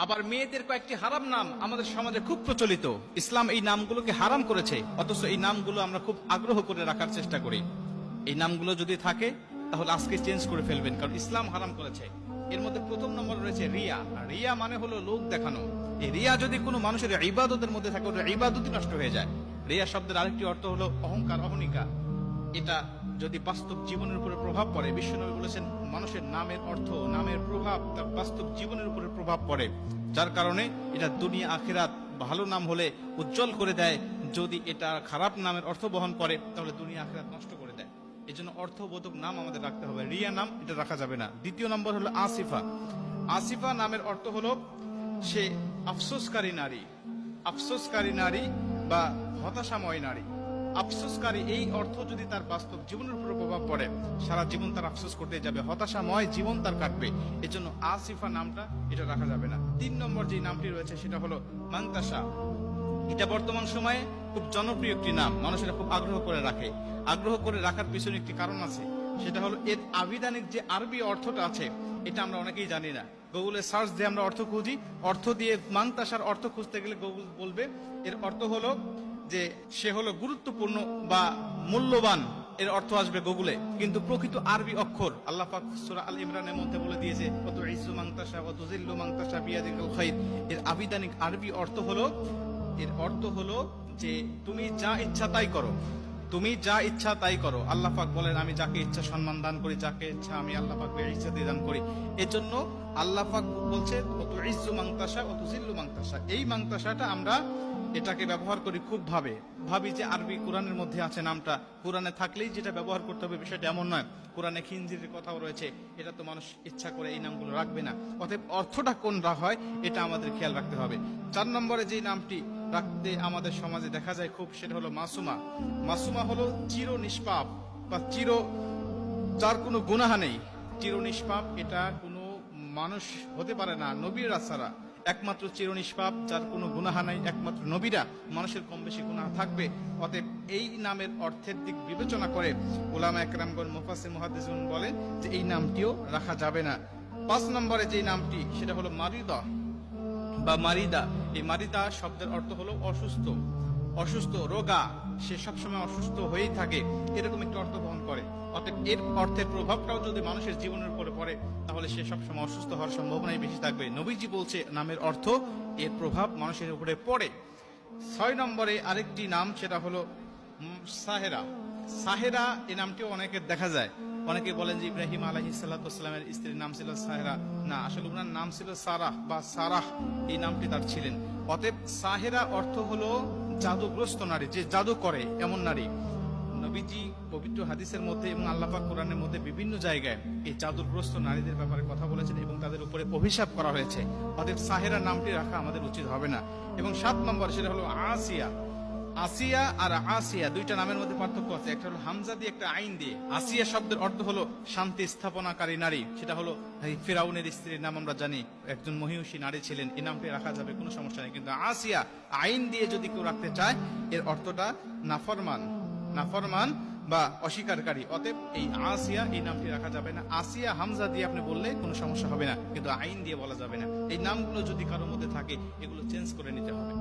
আবার মেয়েদের কয়েকটি হারাম নাম আমাদের সমাজে খুব প্রচলিত। ইসলাম এই নামগুলোকে হারাম করেছে, অথচ এই নামগুলো আমরা খুব আগ্রহ করে রাখার চেষ্টা করি। এই নামগুলো যদি থাকে তাহলে আজকে চেঞ্জ করে ফেলবেন, কারণ ইসলাম হারাম করেছে। এর মধ্যে প্রথম নম্বর রয়েছে রিয়া। রিয়া মানে হলো লোক দেখানো। এই রিয়া যদি কোনো মানুষের ইবাদতের মধ্যে থাকে, ওটা ইবাদতই নষ্ট হয়ে যায়। রিয়া শব্দের আরেকটি অর্থ হলো অহংকার, অহনিকা। এটা যদি বাস্তব জীবনের উপরে প্রভাব পড়ে, বিশ্বনবী বলেছেন মানুষের নামের অর্থ, নামের প্রভাব তার বাস্তব জীবনের উপরে প্রভাব পড়ে, যার কারণে এটা দুনিয়া আখিরাত ভালো নাম হলে উজ্জ্বল করে দেয়, যদি এটা খারাপ নামের অর্থ বহন করে তাহলে দুনিয়া আখিরাত নষ্ট করে দেয়। এই জন্য অর্থবোধক নাম আমাদের রাখতে হবে, রিয়া নাম এটা রাখা যাবে না। দ্বিতীয় নম্বর হলো আসিফা। আসিফা নামের অর্থ হলো সে আফসোসকারী নারী। আফসোসকারী নারী বা হতাশাময় নারী। আফসোসকারী এই অর্থ যদি তার বাস্তব জীবনের উপর প্রভাব পড়ে, সারা জীবন তার আফসোস করতে যাবে, হতাশাময় জীবন তার কাটবে। এই জন্য আসিফা নামটা এটা রাখা যাবে না। 3 নম্বর যে নামটি রয়েছে সেটা হলো মান্তাসা। এটা বর্তমান সময়ে খুব জনপ্রিয় একটি নাম, মানুষেরা খুব আগ্রহ করে রাখে। আগ্রহ করে রাখার পিছনে একটি কারণ আছে, সেটা হলো এর আবিধানিক যে আরবি অর্থটা আছে এটা আমরা অনেকেই জানি না। গুগলে সার্চ দিয়ে আমরা অর্থ খুঁজি, অর্থ দিয়ে মান্তাসার অর্থ খুঁজতে গেলে গুগল বলবে এর অর্থ হলো যে সে হলো গুরুত্বপূর্ণ বা মূল্যবান, এর অর্থ আসবে গুগলে। কিন্তু প্রকৃত আরবি অক্ষর আল্লাহ পাক সূরা আল ইমরানের মধ্যে বলে দিয়েছে কত ইজ্জু মান্তাসা ওয়া তুযিল্লু মান্তাসা বিয়াদিকাল খায়র। এর আবিধানিক আরবি অর্থ হলো, এর অর্থ হলো যে তুমি যা ইচ্ছা তাই করো, তুমি যা ইচ্ছা তাই করো। আল্লাহ পাক বলেন আমি যাকে ইচ্ছা সম্মান দান করি, যাকে ইচ্ছা আমি আল্লাহ পাক ইচ্ছা দিয়ে দান করি। এজন্য আল্লাহ পাক বলছে কত ইজ্জু মান্তাসা ওয়া তুযিল্লু মান্তাসা। এই মান্তাসাটা আমরা এটাকে ব্যবহার করি খুব ভাবি যে আরবি কোরআনের মধ্যে আছে নামটা, কোরআনে থাকলেই যেটা ব্যবহার করতে হবে বিষয়টা এমন নয়। কোরআনে খিনজিরের কথাও রয়েছে, এটা তো মানুষ ইচ্ছা করে এই নামগুলো রাখবে না। অতএব অর্থটা কোনটা হয় এটা আমাদের খেয়াল রাখতে হবে। 4 নম্বরে যে নামটি রাখতে আমাদের সমাজে দেখা যায় খুব, সেটা হলো মাসুমা। মাসুমা হলো চির নিষ্পাপ বা যার কোনো গুনাহ নেই, চির নিষ্পাপ। এটা কোনো মানুষ হতে পারে না, নবীরা ছাড়া একমাত্র চির নিষ্পাপ, যার কোনো গুনাহ নাই, একমাত্র নবীরা। মানুষের কম বেশি গুনাহ থাকবে। অতএব এই নামের অর্থের দিক বিবেচনা করে উলামা একরামগণ মুফাসসির মুহাদ্দিসুন বলেন যে এই নামটিও রাখা যাবে না। 5 নম্বরে যে নামটি সেটা হলো মারিদা বা মারিদা। এই মারিদা শব্দের অর্থ হলো অসুস্থ, অসুস্থ, রোগা। সে সবসময় অসুস্থ হয়েই থাকে, এরকম একটি অর্থ বহন করে। অতএব এর অর্থের প্রভাবটাও যদি মানুষের জীবনের উপরে পড়ে তাহলে সে সবসময় অসুস্থ হওয়ার সম্ভাবনাই বেশি থাকবে। নবীজি বলছে নামের অর্থ এর প্রভাব মানুষের উপরে পড়ে। 6 নম্বরে আরেকটি নাম সেটা হলো সাহেরা। সাহেরা এই নামটিও অনেকের দেখা যায়। অনেকে বলেন যে ইব্রাহিম আলাইহিস সালামের স্ত্রীর নাম ছিল সাহেরা। না, আসলে ওনার নাম ছিল সারাহ বা সারাহ, এই নামটি তার ছিলেন। অতএব সাহেরা অর্থ হলো জাদুগ্রস্ত নারী, যে জাদু করে এমন নারী। নবীজি পবিত্র হাদিসের মধ্যে এবং আল্লাহ পাক কোরআনের মধ্যে বিভিন্ন জায়গায় এই জাদুগ্রস্ত নারীদের ব্যাপারে কথা বলেছেন এবং তাদের উপরে অভিশাপ করা হয়েছে। অতএব সাহেরা নামটি রাখা আমাদের উচিত হবে না। এবং 7 নম্বর সেটা হলো আসিয়া। আসিয়া আর আসিয়া দুইটা নামের মধ্যে পার্থক্য আছে, একটা হলো হামজা দিয়ে, একটা আইন দিয়ে। আসিয়া শব্দের অর্থ হলো শান্তি স্থাপনাকারী নারী। সেটা হলো ফিরাউনের স্ত্রীর নাম আমরা জানি, একজন মহিষী নারী ছিলেন, এই নামটি রাখা যাবে, কোনো সমস্যা নেই। কিন্তু আসিয়া আইন দিয়ে যদি কেউ রাখতে চায় এর অর্থটা নাফরমান, নাফরমান বা অস্বীকারী। অতএব এই আসিয়া এই নামটি রাখা যাবে না। আসিয়া হামজা দিয়ে আপনি বললে কোনো সমস্যা হবে না, কিন্তু আইন দিয়ে বলা যাবে না। এই নামগুলো যদি কারোর মধ্যে থাকে এগুলো চেঞ্জ করে নিতে হবে।